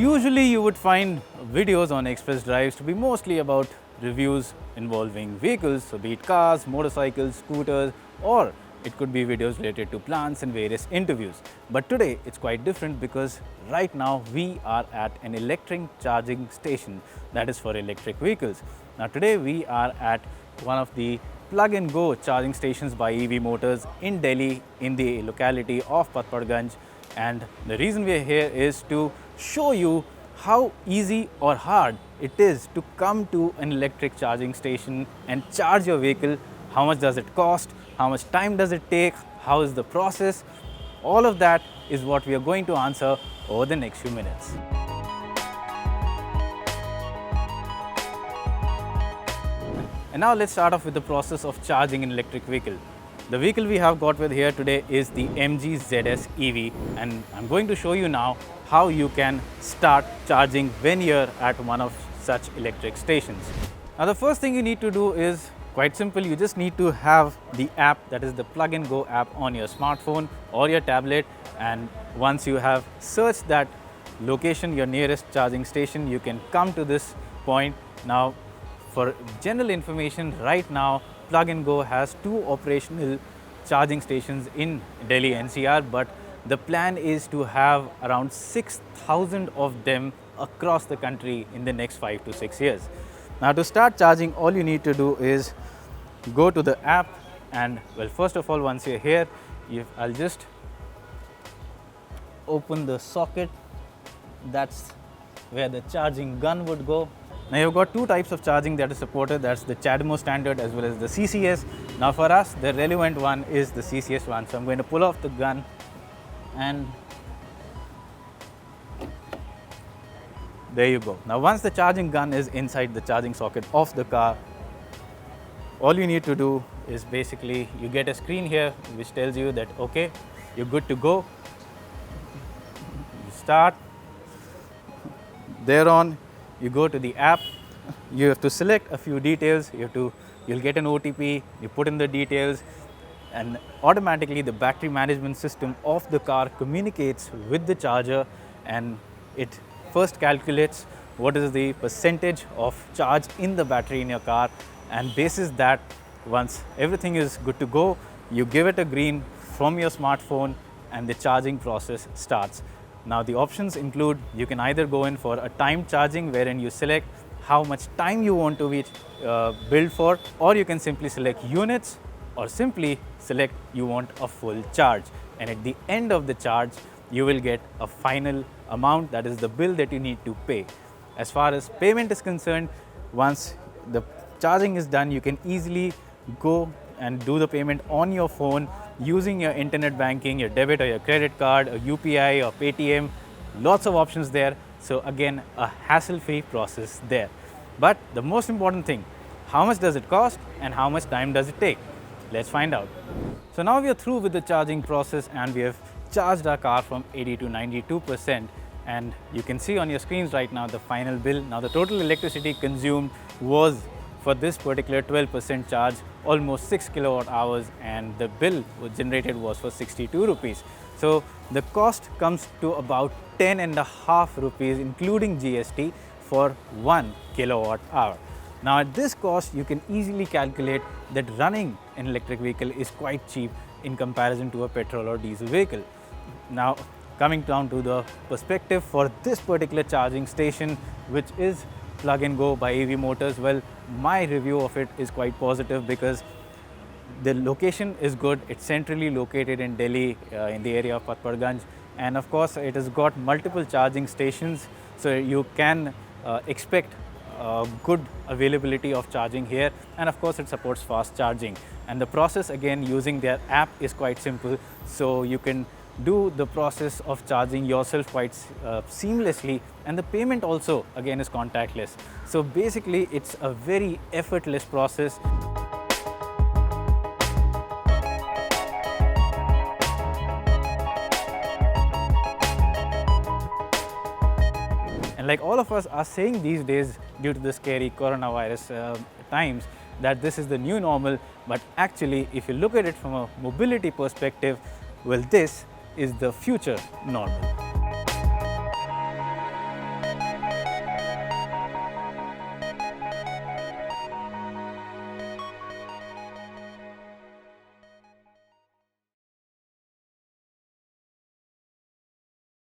usually you would find videos on express drives to be mostly about reviews involving vehicles, so be it cars, motorcycles, scooters, or it could be videos related to plants and various interviews. But today it's quite different because right now we are at an electric charging station that is for electric vehicles. Now today we are at one of the plug-and-go charging stations by EV Motors in Delhi in the locality of Patparganj, and the reason we are here is to show you how easy or hard it is to come to an electric charging station and charge your vehicle. How much does it cost? How much time does it take? How is the process? All of that is what we are going to answer over the next few minutes. And now let's start off with the process of charging an electric vehicle. The vehicle we have got with here today is the MG ZS EV, and I'm going to show you now how you can start charging when you're at one of such electric stations. Now the first thing you need to do is quite simple. You just need to have the app, that is the Plug and Go app, on your smartphone or your tablet, and once you have searched that location, your nearest charging station, you can come to this point. Now for general information, right now Plug and Go has 2 operational charging stations in Delhi NCR, but the plan is to have around 6,000 of them across the country in the next 5 to 6 years. Now to start charging, all you need to do is go to the app, and well, first of all, once you're here, I'll just open the socket. That's where the charging gun would go. Now you've got 2 types of charging that is supported, that's the CHAdeMO standard as well as the CCS. Now for us, the relevant one is the CCS one. So I'm going to pull off the gun, and there you go. Now once the charging gun is inside the charging socket of the car, all you need to do is basically you get a screen here which tells you that okay, you're good to go. You start. Thereon you go to the app, you have to select a few details, you'll get an OTP, you put in the details, and automatically the battery management system of the car communicates with the charger, and it first calculates what is the percentage of charge in the battery in your car, and basis that, once everything is good to go, you give it a green from your smartphone and the charging process starts. Now the options include, you can either go in for a timed charging wherein you select how much time you want to be billed for, or you can simply select units, or simply select you want a full charge, and at the end of the charge you will get a final amount, that is the bill that you need to pay. As far as payment is concerned, once the charging is done, you can easily go and do the payment on your phone using your internet banking, your debit or your credit card, or UPI or Paytm. Lots of options there. So again, a hassle-free process there. But the most important thing, how much does it cost and how much time does it take? Let's find out. So now we are through with the charging process, and we have charged our car from 80 to 92%, and you can see on your screens right now the final bill. Now the total electricity consumed was, for this particular 12% charge, almost 6 kilowatt hours, and the bill was generated was for 62 rupees. So the cost comes to about 10.5 rupees including GST for 1 kilowatt hour. Now at this cost, you can easily calculate that running an electric vehicle is quite cheap in comparison to a petrol or diesel vehicle. Now coming down to the perspective for this particular charging station, which is Plug and Go by EV Motors, well, my review of it is quite positive because the location is good. It's centrally located in Delhi, in the area of Patparganj, and of course it has got multiple charging stations, so you can expect good availability of charging here, and of course it supports fast charging. And the process, again, using their app is quite simple, so you can do the process of charging yourself quite seamlessly, and the payment also again is contactless. So basically it's a very effortless process. And like all of us are saying these days, due to the scary coronavirus times, that this is the new normal, but actually if you look at it from a mobility perspective, well, this is the future normal.